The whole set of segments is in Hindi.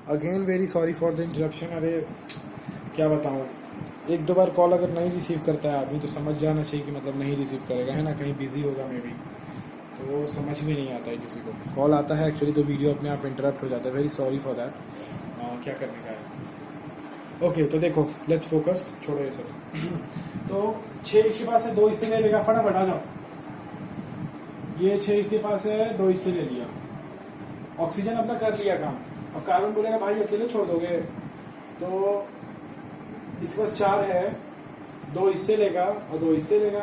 Again very sorry for the interruption. अरे क्या बताऊँ, एक दो बार कॉल अगर नहीं रिसीव करता है आदमी तो समझ जाना चाहिए कि मतलब नहीं रिसीव करेगा, है ना, कहीं बिजी होगा मे बी, तो वो समझ में नहीं आता है किसी को। कॉल आता है एक्चुअली तो वीडियो अपने आप इंटरप्ट हो जाता है। Very sorry for that. क्या करने का है। ओके तो देखो, लेट्स फोकस, छोड़ो ये सब। तो 6 इसके पास है, 2 इससे ले लेगा, फटाफट आ जाओ। ये 6 इसके पास है, 2 इससे ले लिया। ऑक्सीजन अपना कर लिया काम। अब कार्बन बोलेगा भाई अकेले छोड़ दोगे, तो इसके पास 4 है, 2 इससे लेगा और 2 इससे लेगा,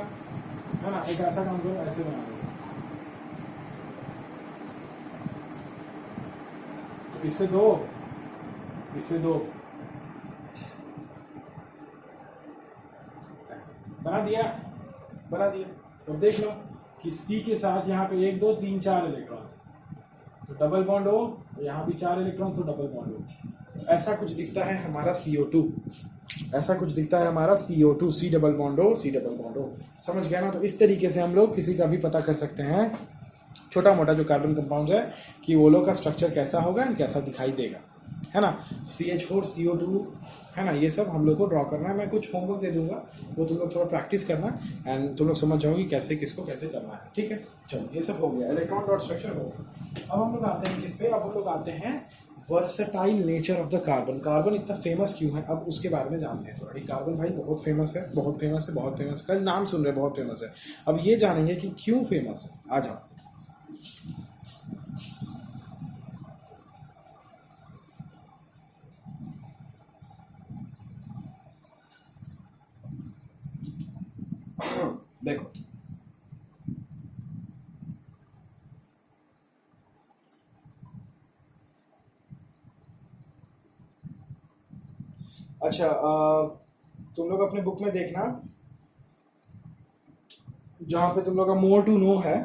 है ना। एक ऐसा काम करो, ऐसे बना दो। तो इससे 2, इससे 2, ऐसे बना दिया, बना दिया। तो देख लो कि सी के साथ यहाँ पे 1 2 3 4 इलेक्ट्रॉन्स, तो डबल बॉन्ड हो, यहाँ भी 4 इलेक्ट्रॉन, तो डबल बॉन्ड हो। तो ऐसा कुछ दिखता है हमारा CO2, ऐसा कुछ दिखता है हमारा CO2, सी डबल बॉन्ड हो, सी डबल बॉन्ड हो। समझ गया ना। तो इस तरीके से हम लोग किसी का भी पता कर सकते हैं, छोटा मोटा जो कार्बन कंपाउंड है, कि वो लोग का स्ट्रक्चर कैसा होगा एंड कैसा दिखाई देगा, है ना। CH4 CO2, है ना, ये सब हम लोग को ड्रॉ करना है। मैं कुछ होमवर्क दे दूंगा, वो तुम लोग थोड़ा प्रैक्टिस करना एंड तुम लोग समझ जाओगे कैसे किसको कैसे करना है, ठीक है। चलो ये सब हो गया, इलेक्ट्रॉन डॉट स्ट्रक्चर हो गया। अब हम लोग आते हैं किस पे, अब हम लोग आते हैं versatile nature of the carbon. Carbon इतना फेमस क्यों है, अब उसके बारे में जानते हैं थोड़ा। कार्बन भाई बहुत फेमस है, बहुत फेमस है, बहुत फेमस है, कल नाम सुन रहे बहुत फेमस है। अब ये जानेंगे कि क्यों फेमस है। आ जाओ। देखो अच्छा, तुम लोग अपने बुक में देखना, जहाँ पे तुम लोग का मोर टू नो है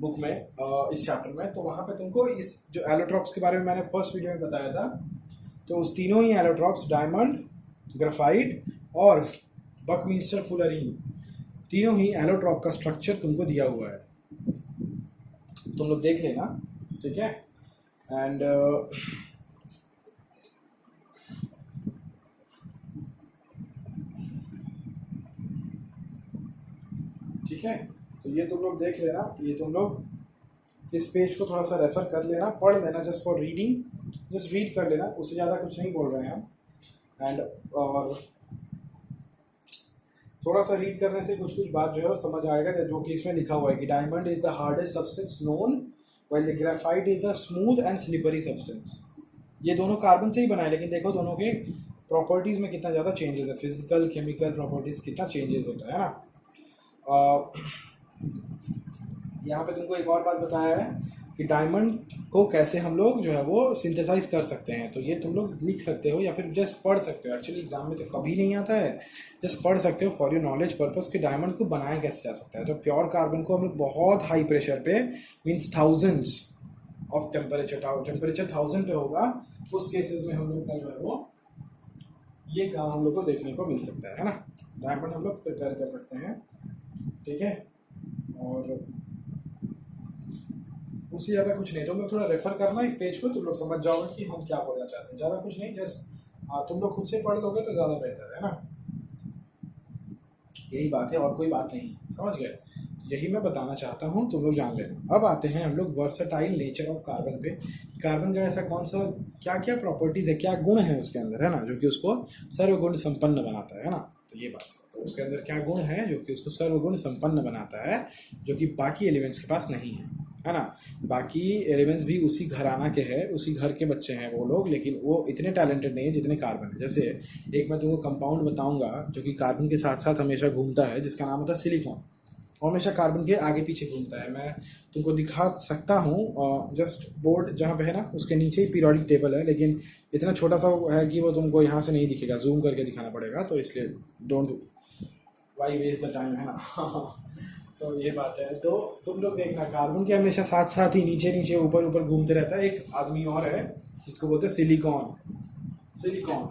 बुक में, इस चैप्टर में, तो वहाँ पे तुमको इस जो एलोट्रॉप्स के बारे में मैंने फर्स्ट वीडियो में बताया था, तो उस तीनों ही एलोट्रॉप्स, डायमंड, ग्राफाइट और बकमिंस्टर फुलरीन, तीनों ही एलोट्रॉप का स्ट्रक्चर तुमको दिया हुआ है, तुम लोग देख लेना, ठीक है। एंड ठीक है, तो ये तुम लोग देख लेना, ये तुम लोग इस पेज को थोड़ा सा रेफर कर लेना, पढ़ लेना, just for reading, just read कर लेना, उससे ज़्यादा कुछ नहीं बोल रहे हैं हम। एंड और थोड़ा सा रीड करने से कुछ कुछ बात जो है वो समझ आएगा, जो कि इसमें लिखा हुआ है कि diamond is the hardest substance known while the graphite is the smooth and slippery substance. ये दोनों कार्बन से ही बनाए, लेकिन देखो दोनों के प्रॉपर्टीज में कितना ज़्यादा चेंजेस है, फिजिकल केमिकल प्रॉपर्टीज कितना चेंजेस होता है ना। यहाँ पे तुमको एक और बात बताया है कि डायमंड को कैसे हम लोग जो है वो सिंथेसाइज कर सकते हैं, तो ये तुम लोग लिख सकते हो या फिर जस्ट पढ़ सकते हो। एक्चुअली एग्जाम में तो कभी नहीं आता है, जस्ट पढ़ सकते हो फॉर योर नॉलेज पर्पस कि डायमंड को बनाया कैसे जा सकता है। तो प्योर कार्बन को हम लोग बहुत हाई प्रेशर पे, मीन्स थाउजेंड्स ऑफ टेम्परेचर 1000 पे होगा, उस केसेस में हम लोग का जो है वो ये काम हम लोग को देखने को मिल सकता है ना। डायमंड हम लोग प्रिपेयर कर सकते हैं, ठीक है। और उससे ज़्यादा कुछ नहीं, तुम लोग थोड़ा रेफर करना इस पेज को, तुम लोग समझ जाओगे कि हम क्या बोलना चाहते हैं। ज़्यादा कुछ नहीं, जस्ट तुम लोग खुद से पढ़ लोगे तो ज़्यादा बेहतर है ना। यही बात है और कोई बात नहीं, समझ गए। तो यही मैं बताना चाहता हूँ, तुम लोग जान लेना। अब आते हैं हम लोग वर्सेटाइल नेचर ऑफ कार्बन पे। कार्बन का ऐसा कौन सा क्या क्या प्रॉपर्टीज़ है, क्या गुण है उसके अंदर, है ना, जो कि उसको सर्वगुण संपन्न बनाता है ना। तो ये बात है, तो उसके अंदर क्या गुण है जो कि उसको सर्वगुण संपन्न बनाता है, जो कि बाकी एलिमेंट्स के पास नहीं है ना। बाकी एलिमेंट्स भी उसी घराना के हैं, उसी घर के बच्चे हैं वो लोग, लेकिन वो इतने टैलेंटेड नहीं है जितने कार्बन है। जैसे एक मैं तुमको कंपाउंड बताऊंगा जो कि कार्बन के साथ साथ हमेशा घूमता है, जिसका नाम होता है सिलिकॉन, और हमेशा कार्बन के आगे पीछे घूमता है। मैं तुमको दिखा सकता हूँ, जस्ट बोर्ड जहाँ पे है ना उसके नीचे ही पीरियोडिक टेबल है, लेकिन इतना छोटा सा है कि वो तुमको यहाँ से नहीं दिखेगा, जूम करके दिखाना पड़ेगा, तो इसलिए don't why waste the time, है ना। तो ये बात है। तो तुम लोग देखना, कार्बन के हमेशा साथ साथ ही नीचे नीचे ऊपर ऊपर घूमते रहता है एक आदमी और है जिसको बोलते हैं सिलिकॉन, सिलिकॉन,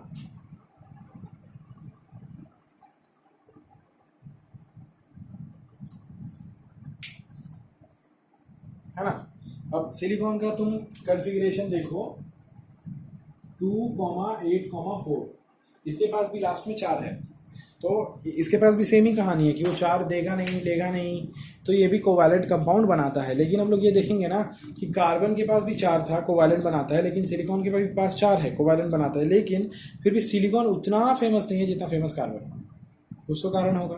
है ना। अब सिलिकॉन का तुम कॉन्फ़िगरेशन देखो, 2,8,4, इसके पास भी लास्ट में 4 है, तो इसके पास भी सेम ही कहानी है कि वो 4 देगा नहीं, लेगा नहीं, तो ये भी कोवैलेंट कंपाउंड बनाता है। लेकिन हम लोग ये देखेंगे ना कि कार्बन के पास भी 4 था, कोवैलेंट बनाता है, लेकिन सिलिकॉन के पास 4 है, कोवैलेंट बनाता है, लेकिन फिर भी सिलिकॉन उतना फेमस नहीं है जितना फेमस कार्बन। कुछ तो कारण होगा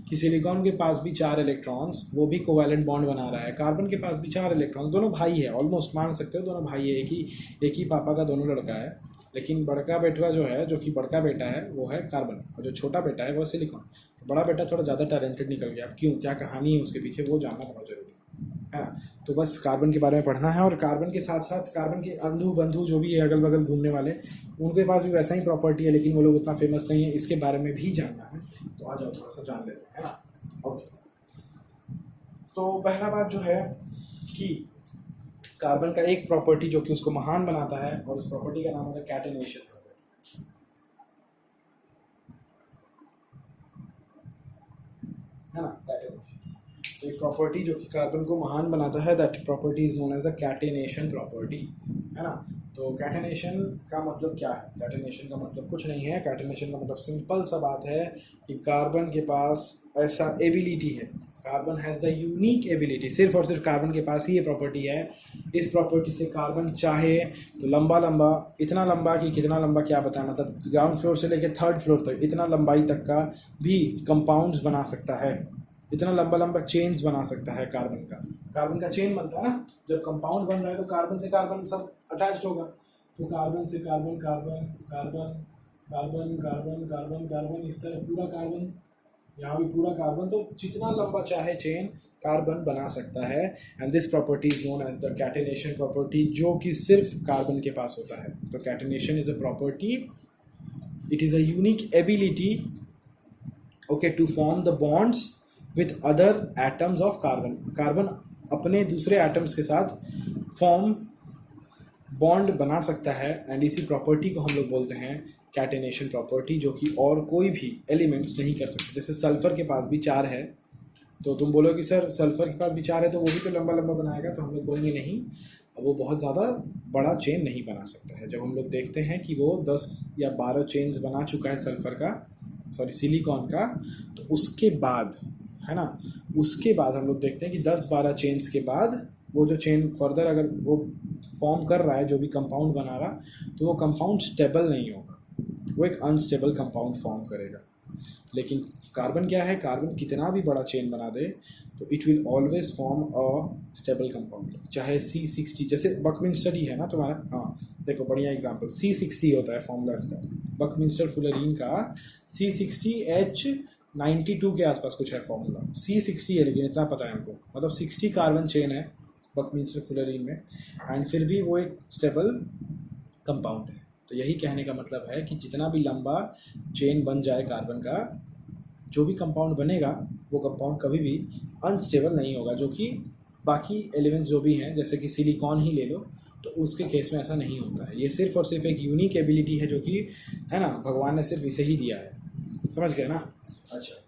कि सिलिकॉन के पास भी 4 इलेक्ट्रॉन्स, वो भी कोवैलेंट बॉन्ड बना रहा है, कार्बन के पास भी 4 इलेक्ट्रॉन्स, दोनों भाई है, ऑलमोस्ट मान सकते हो दोनों भाई है, एक ही पापा का दोनों लड़का है। लेकिन बड़का बेटा जो है, जो कि बड़का बेटा है, वो है कार्बन, और जो छोटा बेटा है वो सिलिकॉन। तो बड़ा बेटा थोड़ा ज़्यादा टैलेंटेड निकल गया। अब क्यों, क्या कहानी है उसके पीछे, वो जानना बहुत जरूरी है ना। तो बस कार्बन के बारे में पढ़ना है, और कार्बन के साथ साथ कार्बन के अंधु बंधु जो भी है अगल बगल घूमने वाले, उनके पास भी वैसा ही प्रॉपर्टी है, लेकिन वो लोग उतना फेमस नहीं है, इसके बारे में भी जानना है। तो आ जाओ थोड़ा सा जान लेते हैं ना। ओके, तो पहला बात जो है कि कार्बन का एक प्रॉपर्टी जो कि उसको महान बनाता है, और उस प्रॉपर्टी का नाम होता है कैटेनेशन, है ना, कैटेनेशन। तो एक प्रॉपर्टी जो कि कार्बन को महान बनाता है, that property is known as the catenation property, है ना। तो कैटेनेशन का मतलब क्या है? कैटेनेशन का मतलब कुछ नहीं है। कैटेनेशन का मतलब सिंपल सा बात है कि कार्बन के पास ऐसा एबिलिटी है, carbon has the unique ability, सिर्फ और सिर्फ कार्बन के पास ही ये प्रॉपर्टी है। इस प्रॉपर्टी से कार्बन चाहे तो लंबा लंबा, इतना लंबा कि कितना लंबा क्या बताएं, मतलब ग्राउंड फ्लोर से लेकर 3rd फ्लोर तक इतना लंबाई तक का भी कंपाउंड्स बना सकता है, इतना लंबा लंबा चेन्स बना सकता है कार्बन का। कार्बन का चेन बनता है ना, जब कंपाउंड बन रहा है तो कार्बन से कार्बन सब अटैच होगा, तो कार्बन से carbon, carbon carbon carbon carbon carbon carbon, इस तरह पूरा कार्बन, यहाँ भी पूरा कार्बन, तो जितना लंबा चाहे चेन कार्बन बना सकता है। And this property is known as the catenation property, जो कि सिर्फ कार्बन के पास होता है। तो catenation is a property, it is a unique ability, okay, to form the bonds with other atoms of carbon. Carbon अपने दूसरे एटम्स के साथ फॉर्म बॉन्ड बना सकता है, एंड इसी प्रॉपर्टी को हम लोग बोलते हैं कैटेनेशन प्रॉपर्टी, जो कि और कोई भी एलिमेंट्स नहीं कर सकते। जैसे सल्फर के पास भी 4 है, तो तुम बोलो कि सर सल्फर के पास भी 4 है तो वो भी तो लंबा लंबा बनाएगा, तो हम लोग बोलेंगे नहीं, वो बहुत ज़्यादा बड़ा चेन नहीं बना सकता है। जब हम लोग देखते हैं कि वो 10 या 12 चेन्स बना चुका है सल्फर का, सॉरी सिलिकॉन का, तो उसके बाद, है ना, उसके बाद हम लोग देखते हैं कि 10-12 चेन्स के बाद वो जो चेन फर्दर अगर वो फॉर्म कर रहा है, जो भी कंपाउंड बना रहा, तो वो कंपाउंड स्टेबल नहीं होगा, वो एक अनस्टेबल कंपाउंड फॉर्म करेगा। लेकिन कार्बन क्या है, कार्बन कितना भी बड़ा चेन बना दे तो it will always form a stable compound. चाहे C60, जैसे बकमिंस्टर ही है ना तुम्हारा, हाँ देखो बढ़िया एग्जांपल, C60 होता है फॉर्मूला इसका, बकमिंस्टर फुलरीन का C60H92 के आसपास कुछ है फॉर्मूला, C60 है, लेकिन इतना पता है हमको, मतलब 60 कार्बन चेन है बकमिंस्टर फुलरीन में, एंड फिर भी वो एक स्टेबल कंपाउंड है। तो यही कहने का मतलब है कि जितना भी लंबा चेन बन जाए कार्बन का, जो भी कंपाउंड बनेगा वो कंपाउंड कभी भी अनस्टेबल नहीं होगा, जो कि बाकी एलिमेंट्स जो भी हैं, जैसे कि सिलिकॉन ही ले लो, तो उसके केस में ऐसा नहीं होता है। ये सिर्फ और सिर्फ एक यूनिक एबिलिटी है, जो कि है ना, भगवान ने सिर्फ इसे ही दिया है, समझ गए ना। अच्छा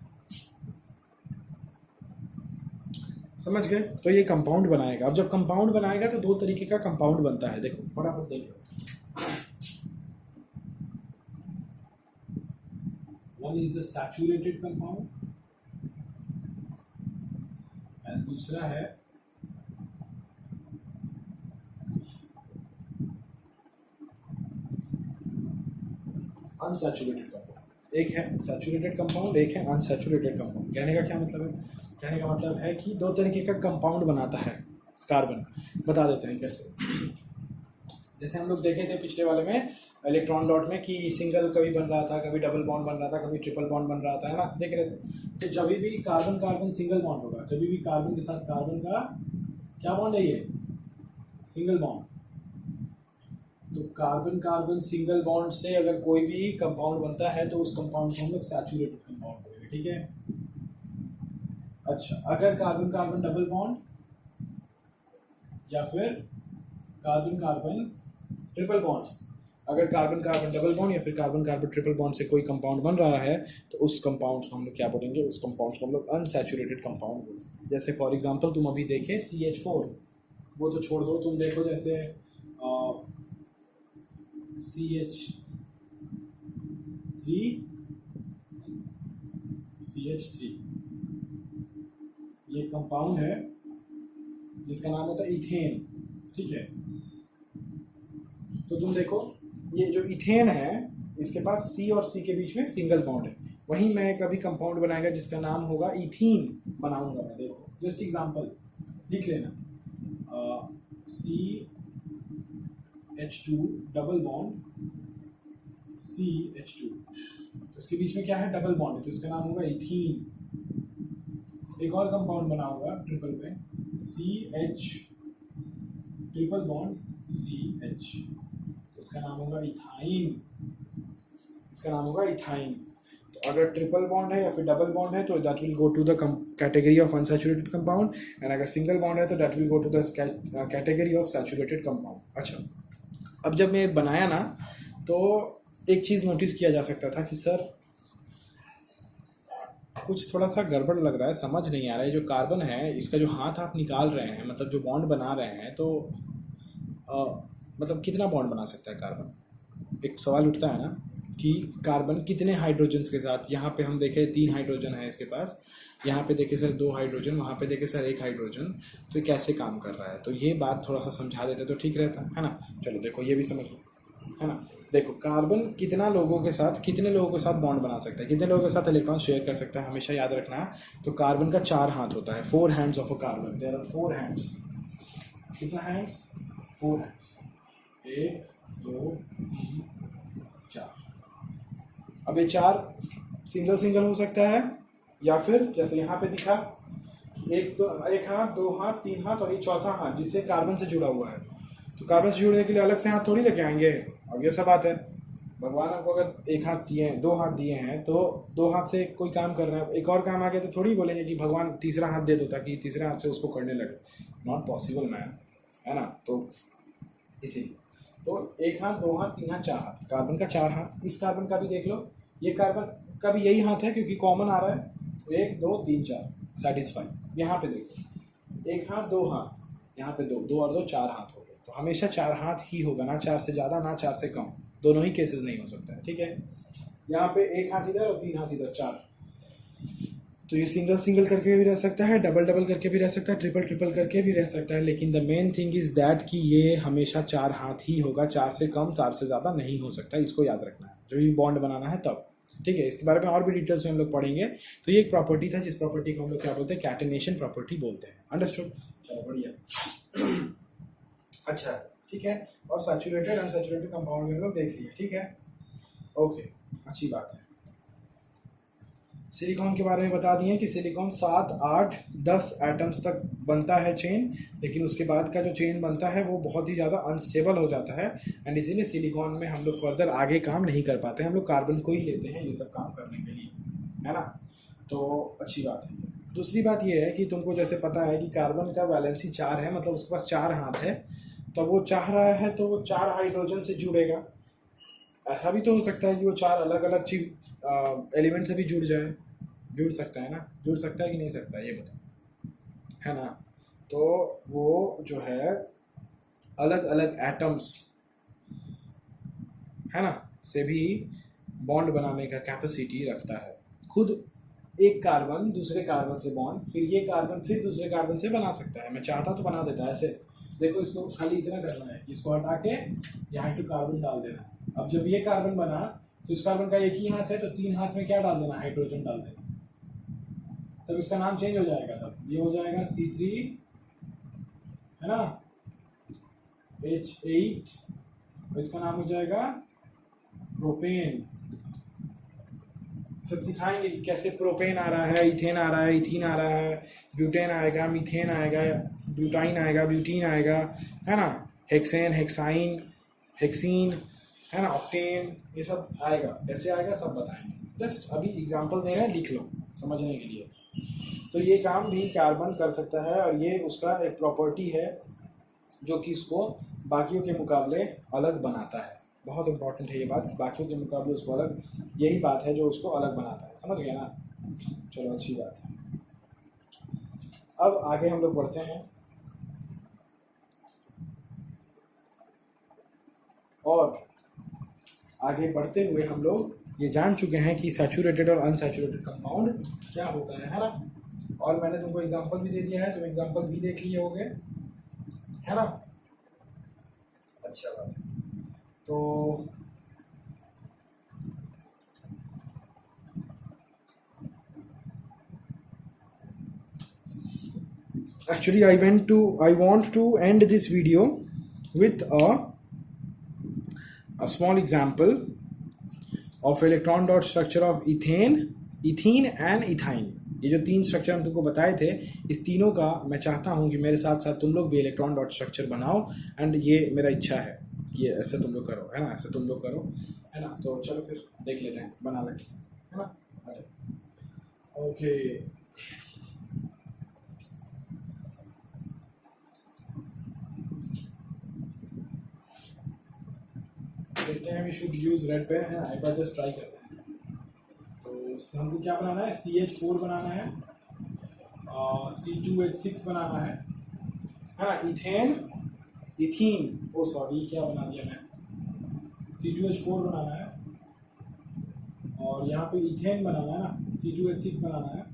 समझ गए, तो ये कंपाउंड बनाएगा। अब जब कंपाउंड बनाएगा तो 2 तरीके का कंपाउंड बनता है, देखो फटाफट देख लो। One is the saturated compound, and दूसरा है अनसैचुरेटेड कंपाउंड। एक है सैचुरेटेड कंपाउंड, एक है अनसैचुरेटेड कंपाउंड। कहने का क्या मतलब है? कहने का मतलब है कि 2 तरीके का कंपाउंड बनाता है कार्बन। बता देते हैं कैसे। जैसे हम लोग देखे थे पिछले वाले में इलेक्ट्रॉन डॉट में कि सिंगल कभी बन रहा था, कभी डबल बॉन्ड बन रहा था, कभी ट्रिपल बॉन्ड बन रहा था, है ना, देख रहे थे। तो जब भी कार्बन कार्बन सिंगल बॉन्ड होगा, जब भी कार्बन के साथ कार्बन का क्या बॉन्ड है, ये सिंगल बॉन्ड, तो कार्बन कार्बन सिंगल बॉन्ड से अगर कोई भी कंपाउंड बनता है तो उस कंपाउंड को हम लोग सैचुरेटेड कंपाउंड बोलेंगे, ठीक है। अच्छा, अगर कार्बन कार्बन डबल बॉन्ड या फिर कार्बन कार्बन ट्रिपल बॉन्ड, अगर कार्बन कार्बन डबल बॉन्ड या फिर कार्बन कार्बन ट्रिपल बॉन्ड से कोई कंपाउंड बन रहा है तो उस कंपाउंड को हम लोग क्या बोलेंगे, उस कंपाउंड को हम लोग अनसैचुरेटेड कंपाउंड बोलेंगे। जैसे फॉर एग्जांपल तुम अभी देखे CH4, वो तो छोड़ दो, तुम देखो जैसे CH3 ये कंपाउंड है जिसका नाम होता है इथेन, ठीक है। तो तुम देखो ये जो इथेन है इसके पास C और C के बीच में सिंगल बॉन्ड है। वहीं मैं कभी कंपाउंड बनाएगा जिसका नाम होगा इथीन बनाऊंगा मैं। देखो जस्ट एग्जांपल लिख लेना, CH2 डबल बॉन्ड CH2, तो इसके बीच में क्या है, डबल बॉन्ड है, तो इसका नाम होगा इथीन। एक और कंपाउंड बनाऊंगा ट्रिपल पे, CH ट्रिपल बॉन्ड CH, तो इसका नाम होगा इथाइन, इसका नाम होगा इथाइन। तो अगर ट्रिपल बॉन्ड है या फिर डबल बॉन्ड है तो that will go to the category of unsaturated compound, and अगर सिंगल बॉन्ड है तो that will go to the category of saturated compound. अच्छा, अब जब मैं बनाया ना तो एक चीज़ नोटिस किया जा सकता था कि सर कुछ थोड़ा सा गड़बड़ लग रहा है, समझ नहीं आ रहा है। जो कार्बन है इसका जो हाथ आप निकाल रहे हैं, मतलब जो बॉन्ड बना रहे हैं, तो मतलब कितना बॉन्ड बना सकता है कार्बन। एक सवाल उठता है ना कि कार्बन कितने हाइड्रोजन्स के साथ, यहाँ पे हम देखें 3 हाइड्रोजन है इसके पास, यहाँ पे देखे सर 2 हाइड्रोजन, वहाँ पे देखे सर 1 हाइड्रोजन, तो ये कैसे काम कर रहा है। तो ये बात थोड़ा सा समझा देते तो ठीक रहता है ना। चलो देखो ये भी समझ लो, है ना। देखो कार्बन कितना लोगों के साथ, कितने लोगों के साथ बॉन्ड बना सकता है, कितने लोगों के साथ इलेक्ट्रॉन शेयर कर सकता है, हमेशा याद रखना है। तो कार्बन का 4 हाथ होता है, 4 hands of a carbon, there are 4 hands. कितना हैंड्स, 4 हैंड्स, 1 2 3 4। अब ये 4 सिंगल सिंगल हो सकता है, या फिर जैसे यहाँ पे दिखा एक हाथ, 2 हाथ, 3 हाथ और ये चौथा हाथ जिससे कार्बन से जुड़ा हुआ है। तो कार्बन से जुड़ने के लिए अलग से हाथ थोड़ी लेके आएंगे। अब ये सब बात है, भगवान आपको अगर 1 हाथ दिए हैं, 2 हाथ दिए हैं, तो 2 हाथ से कोई काम कर रहा है, एक और काम आ गया तो थोड़ी बोलेंगे कि भगवान तीसरा हाथ दे दो ताकि तीसरे हाथ से उसको करने लगे। नॉट पॉसिबल मैन, है ना। तो इसीलिए तो 1 हाथ, 2 हाथ, 3 हाथ, 4 हाथ, कार्बन का 4 हाथ। इस कार्बन का भी देख लो, ये कार्बन का भी यही हाथ है क्योंकि कॉमन आ रहा है, तो 1 2 3 4 सेटिस्फाई। यहाँ पे देखो 1 हाथ 2 हाथ, यहाँ पे 2 2 और 2 4 हाथ हो गए। तो हमेशा 4 हाथ ही होगा, ना 4 से ज़्यादा ना 4 से कम, दोनों ही केसेस नहीं हो सकता है, ठीक है। यहाँ पे 1 हाथ इधर और 3 हाथ इधर, 4। तो ये सिंगल सिंगल करके भी रह सकता है, डबल डबल करके भी रह सकता है, ट्रिपल ट्रिपल करके भी रह सकता है, लेकिन the main thing is that कि ये हमेशा 4 हाथ ही होगा, 4 से कम 4 से ज़्यादा नहीं हो सकता। इसको याद रखना है जब भी बॉन्ड बनाना है तब, ठीक है। इसके बारे में और भी डिटेल्स में हम लोग पढ़ेंगे। तो ये एक प्रॉपर्टी था जिस प्रॉपर्टी को हम लोग क्या बोलते हैं, कैटेनेशन प्रॉपर्टी बोलते हैं। अंडरस्टूड, चलो बढ़िया। अच्छा ठीक है, और सैचुरेटेड अनसैचुरेटेड कंपाउंड में हम लोग देख लिए, ठीक है, ओके, अच्छी बात है। सिलिकॉन के बारे में बता दिए कि सिलिकॉन 7 8 10 एटम्स तक बनता है चेन, लेकिन उसके बाद का जो चेन बनता है वो बहुत ही ज़्यादा अनस्टेबल हो जाता है, एंड इसीलिए सिलिकॉन में हम लोग फर्दर आगे काम नहीं कर पाते, हम लोग कार्बन को ही लेते हैं ये सब काम करने के लिए, है ना। तो अच्छी बात है। दूसरी बात ये है कि तुमको जैसे पता है कि कार्बन का वैलेंसी 4 है, मतलब उसके पास 4 हाथ है, तो वो चाह रहा है तो वो 4 हाइड्रोजन से जुड़ेगा। ऐसा भी तो हो सकता है कि वो 4 अलग अलग चीज एलिमेंट से भी जुड़ जाए, जुड़ सकता है ना, जुड़ सकता है कि नहीं सकता, ये बताओ, है ना। तो वो जो है अलग अलग एटम्स, है ना, से भी बॉन्ड बनाने का कैपेसिटी रखता है। खुद एक कार्बन दूसरे कार्बन से बॉन्ड, फिर ये कार्बन फिर दूसरे कार्बन से बना सकता है। मैं चाहता तो बना देता है ऐसे। देखो इसको खाली इतना करना है कि इसको हटा के यहाँ टू कार्बन डाल देना है। अब जब ये कार्बन बना तो इस कार्बन का एक ही हाथ है, तो 3 हाथ में क्या डाल देना, हाइड्रोजन डाल देना, तब इसका नाम चेंज हो जाएगा। तब ये हो जाएगा C3, है ना, H8, इसका नाम हो जाएगा प्रोपेन। सब सिखाएंगे कि कैसे प्रोपेन आ रहा है, इथेन आ रहा है, इथीन आ रहा है, ब्यूटेन आएगा, मीथेन आएगा, ब्यूटाइन आएगा, ब्यूटीन आएगा, है ना, हेक्सेन, हेक्साइन, हेक्सीन, है ना, ऑक्टेन, ये सब आएगा, कैसे आएगा सब बताएंगे। जस्ट अभी एग्जांपल दे रहे हैं, लिख लो समझने के लिए। तो ये काम भी कार्बन कर सकता है, और ये उसका एक प्रॉपर्टी है जो कि इसको बाकियों के मुकाबले अलग बनाता है। बहुत इंपॉर्टेंट है ये बात कि बाकियों के मुकाबले उसको अलग, यही बात है जो उसको अलग बनाता है, समझ गए ना। चलो अच्छी बात है। अब आगे हम लोग बढ़ते हैं, और आगे बढ़ते हुए हम लोग ये जान चुके हैं कि सैचुरेटेड और अनसैचुरेटेड कंपाउंड क्या होता है ना। और मैंने तुमको एग्जांपल भी दे दिया है, तुम एग्जांपल भी देख लिए होगे, है ना। अच्छा बात है। तो actually I want to end this video with a small example of electron dot structure of ethene and ethyne। ये जो तीन स्ट्रक्चर हम तुमको बताए थे, इस तीनों का मैं चाहता हूँ कि मेरे साथ साथ तुम लोग भी इलेक्ट्रॉन डॉट स्ट्रक्चर बनाओ। एंड ये मेरा इच्छा है कि ऐसे तुम लोग करो, है ना, ऐसे तुम लोग करो, है ना। तो चलो फिर देख लेते हैं, बना लेते हैं, है ना। ओके देखते हैं, we should use red pen, है ना। एक बार जस्ट ट्राई करते हैं। तो हमको क्या बनाना है, CH4 बनाना है, C2H6 बनाना है ना। इथीन ओ सॉरी क्या बना दिया मैं, C2H4 बनाना है, और यहाँ पे इथेन बनाना है ना, C2H6 बनाना है,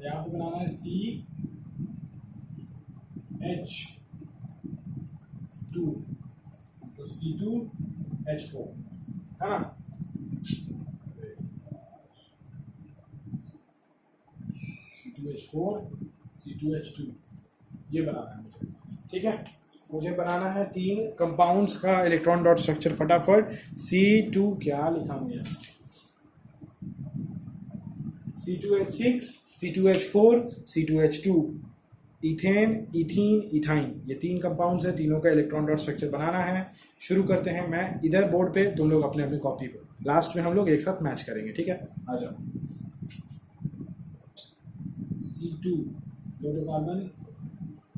यहाँ पे बनाना है CH2 मतलब C2H4, है ना। C2H4 C2H2 ये बनाना है मुझे, ठीक है। मुझे बनाना है तीन कंपाउंड्स का इलेक्ट्रॉन डॉट स्ट्रक्चर फटाफट। C2 क्या लिखा हुआ, C2H6 C2H4 C2H2, ethane ethene ethyne, ये तीन कंपाउंड्स है, तीनों का इलेक्ट्रॉन डॉट स्ट्रक्चर बनाना है। शुरू करते हैं, मैं इधर बोर्ड पे, तुम लोग अपने अपने कॉपी पे, लास्ट में हम लोग एक साथ मैच करेंगे, ठीक है। आ जाओ। C2 दो कार्बन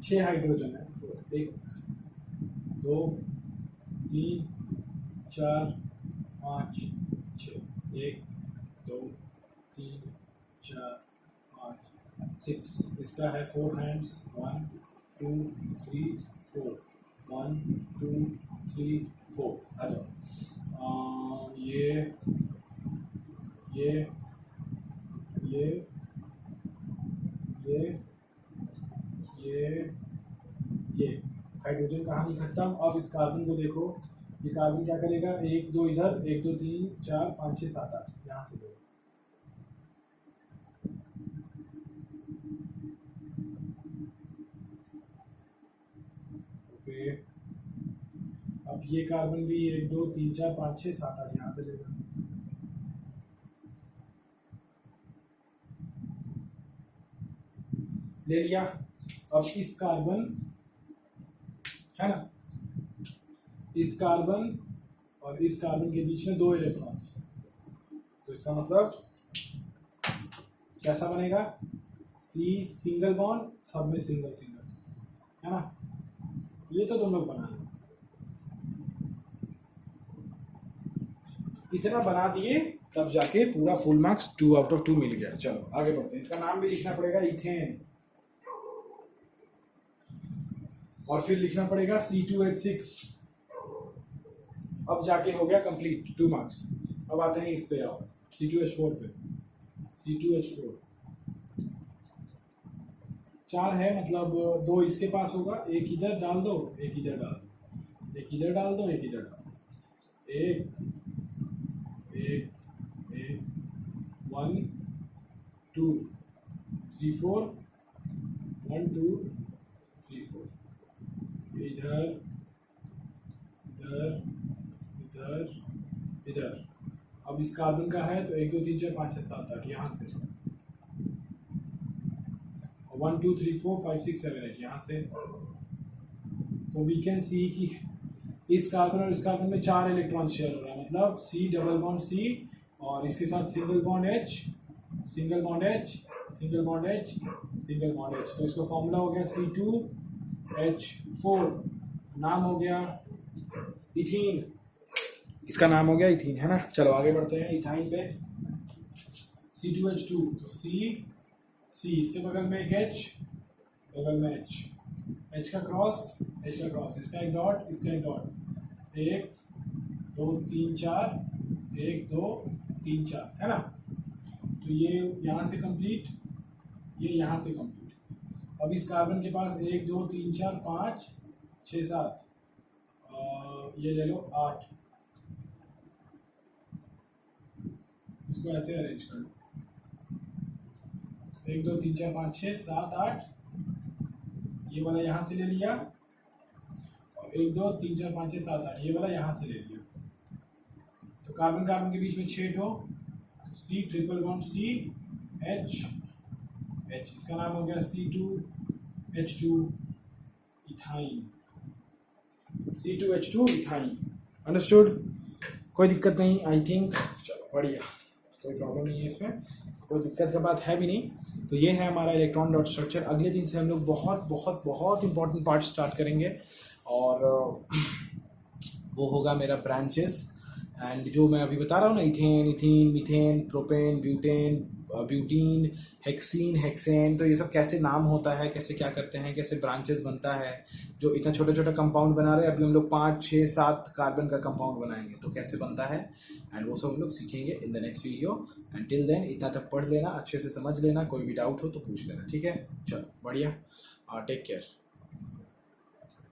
6 हाइड्रोजन है, तो 1 2 3 4 5 6, 1 2 3 4 5 6, इसका है 4 हैंड्स, 1 2 3 4, 1 2 3 4। आ जाओ। ये हाइड्रोजन कहानी खत्म। अब इस कार्बन को देखो, ये कार्बन क्या करेगा, 1 2 इधर, 1 2 3 4 5 6 7 8 यहाँ से देखो। ओके, अब ये कार्बन भी 1 2 3 4 5 6 7 8 यहाँ से लेगा। ले लिया। अब इस कार्बन, है ना, इस कार्बन और इस कार्बन के बीच में 2 इलेक्ट्रॉन्स, तो इसका मतलब कैसा बनेगा, C सिंगल बॉन्ड, सब में सिंगल सिंगल, है ना। ये तो तुम लोग बना लो, इतना बना दिए तब जाके पूरा फुल मार्क्स 2 आउट ऑफ 2 मिल गया। चलो आगे बढ़ते हैं। इसका नाम भी लिखना पड़ेगा इथेन, और फिर लिखना पड़ेगा C2H6। अब जाके हो गया कंप्लीट 2 मार्क्स। अब आते हैं इस पे, आओ C2H4 पे। C2H4 4 है, मतलब 2 इसके पास होगा, एक इधर डाल दो, एक इधर डाल दो, एक इधर डाल दो, एक इधर डाल दो, एक 1 2 3 4, 1 2 3 4, इधर इधर इधर इधर। अब इस कार्बन का है तो 1 2 3 4 5 6 7 8 यहाँ से, 1 2 3 4 5 6 7 8 यहाँ से। तो वी कैन सी कि इस कार्बन और इस कार्बन में 4 इलेक्ट्रॉन शेयर हो रहा है, मतलब C डबल बॉन्ड C, और इसके साथ single bond H, single bond H, single bond H, single bond H। तो इसका फॉर्मूला हो गया C2H4, नाम हो गया इथीन, इसका नाम हो गया इथीन, है ना। चलो आगे बढ़ते हैं इथाइन पे। C2H2, तो C इसके बगल में एक H, बगल में H का क्रॉस, इसका एक डॉट, इसका एक डॉट, 1 2 3 4 1 2 3 4, है ना। तो ये यहाँ से कंप्लीट, ये यहाँ से कंप्लीट। अब इस कार्बन के पास 1 2 3 4 5 6 7, ये ले लो 8, इसको ऐसे अरेंज कर लो, 1 2 3 4 5 6 7 8, ये वाला यहाँ से ले लिया, और 1 2 3 4 5 6 7 8, ये वाला यहाँ से ले लिया। तो कार्बन कार्बन के बीच में 6 ठो, C triple bond C H, इसका नाम हो गया C2H2 ethyne, C2H2 ethyne. Understood, कोई दिक्कत नहीं आई थिंक। चलो बढ़िया, कोई प्रॉब्लम नहीं है इसमें, कोई दिक्कत का बात है भी नहीं। तो ये है हमारा इलेक्ट्रॉन डॉट स्ट्रक्चर। अगले दिन से हम लोग बहुत बहुत बहुत इंपॉर्टेंट पार्ट स्टार्ट करेंगे, और वो होगा मेरा ब्रांचेस। एंड जो मैं अभी बता रहा हूँ ना, ethane, ethene, methane, propane, butane, butene, hexene, hexane, तो ये सब कैसे नाम होता है, कैसे क्या करते हैं, कैसे ब्रांचेस बनता है। जो इतना छोटा छोटा कंपाउंड बना रहे हैं, अभी हम लोग 5 6 7 कार्बन का कंपाउंड बनाएंगे, तो कैसे बनता है, एंड वो सब हम लोग सीखेंगे in the next video. And till then इतना तक पढ़ लेना, अच्छे से समझ लेना, कोई भी डाउट हो तो पूछ लेना, ठीक है। चलो बढ़िया, टेक केयर।